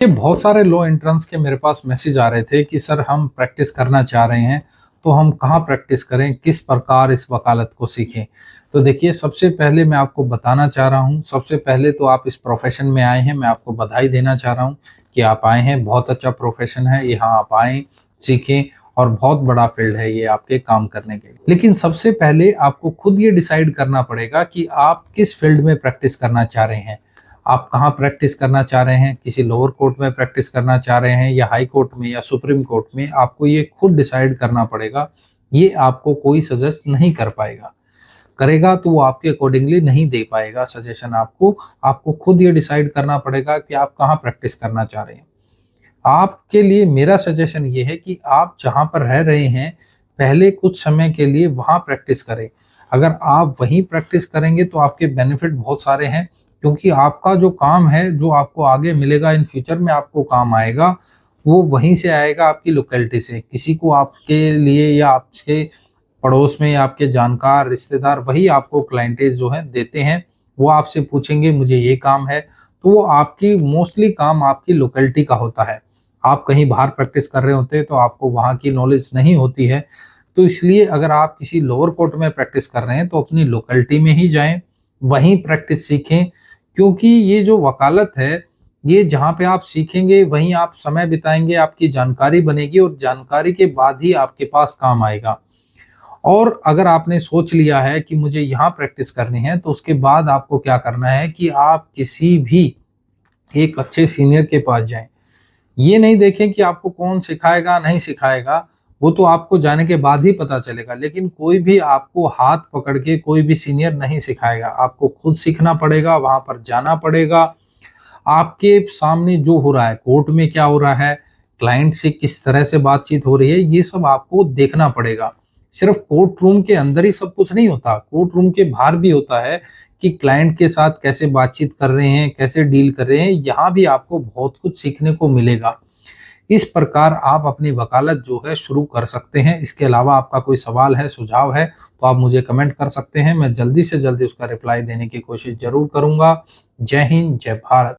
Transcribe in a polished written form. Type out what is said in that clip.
ये बहुत सारे लो एंट्रेंस के मेरे पास मैसेज आ रहे थे कि सर हम प्रैक्टिस करना चाह रहे हैं, तो हम कहाँ प्रैक्टिस करें, किस प्रकार इस वकालत को सीखें। तो देखिए, सबसे पहले मैं आपको बताना चाह रहा हूँ, सबसे पहले तो आप इस प्रोफेशन में आए हैं, मैं आपको बधाई देना चाह रहा हूँ कि आप आए हैं। बहुत अच्छा प्रोफेशन है, यहाँ आप आएँ, सीखें और बहुत बड़ा फील्ड है ये आपके काम करने के। लेकिन सबसे पहले आपको खुद ये डिसाइड करना पड़ेगा कि आप किस फील्ड में प्रैक्टिस करना चाह रहे हैं। आप कहाँ प्रैक्टिस करना चाह रहे हैं, किसी लोअर कोर्ट में प्रैक्टिस करना चाह रहे हैं या हाई कोर्ट में या सुप्रीम कोर्ट में, आपको ये खुद डिसाइड करना पड़ेगा। ये आपको कोई सजेस्ट नहीं कर पाएगा, करेगा तो वो आपके अकॉर्डिंगली नहीं दे पाएगा सजेशन आपको। आपको खुद ये डिसाइड करना पड़ेगा कि आप कहाँ प्रैक्टिस करना चाह रहे हैं। आपके लिए मेरा सजेशन ये है कि आप जहाँ पर रह रहे हैं, पहले कुछ समय के लिए वहाँ प्रैक्टिस करें। अगर आप वहीं प्रैक्टिस करेंगे तो आपके बेनिफिट बहुत सारे हैं, क्योंकि आपका जो काम है, जो आपको आगे मिलेगा, इन फ्यूचर में आपको काम आएगा, वो वहीं से आएगा, आपकी लोकेलिटी से। किसी को आपके लिए या आपके पड़ोस में या आपके जानकार रिश्तेदार वही आपको क्लाइंटेज जो है देते हैं। वो आपसे पूछेंगे मुझे ये काम है, तो वो आपकी मोस्टली काम आपकी लोकेलिटी का होता है। आप कहीं बाहर प्रैक्टिस कर रहे होते हैं तो आपको वहाँ की नॉलेज नहीं होती है। तो इसलिए अगर आप किसी लोअर कोर्ट में प्रैक्टिस कर रहे हैं तो अपनी लोकेलिटी में ही जाएं, वहीं प्रैक्टिस सीखें। क्योंकि ये जो वकालत है, ये जहाँ पे आप सीखेंगे वहीं आप समय बिताएंगे, आपकी जानकारी बनेगी और जानकारी के बाद ही आपके पास काम आएगा। और अगर आपने सोच लिया है कि मुझे यहाँ प्रैक्टिस करनी है, तो उसके बाद आपको क्या करना है कि आप किसी भी एक अच्छे सीनियर के पास जाएं। ये नहीं देखें कि आपको कौन सिखाएगा नहीं सिखाएगा, वो तो आपको जाने के बाद ही पता चलेगा। लेकिन कोई भी आपको हाथ पकड़ के कोई भी सीनियर नहीं सिखाएगा, आपको खुद सीखना पड़ेगा, वहां पर जाना पड़ेगा। आपके सामने जो हो रहा है, कोर्ट में क्या हो रहा है, क्लाइंट से किस तरह से बातचीत हो रही है, ये सब आपको देखना पड़ेगा। सिर्फ कोर्ट रूम के अंदर ही सब कुछ नहीं होता, कोर्ट रूम के बाहर भी होता है कि क्लाइंट के साथ कैसे बातचीत कर रहे हैं, कैसे डील कर रहे हैं। यहाँ भी आपको बहुत कुछ सीखने को मिलेगा। इस प्रकार आप अपनी वकालत जो है शुरू कर सकते हैं। इसके अलावा आपका कोई सवाल है, सुझाव है, तो आप मुझे कमेंट कर सकते हैं। मैं जल्दी से जल्दी उसका रिप्लाई देने की कोशिश जरूर करूंगा। जय हिंद, जय भारत।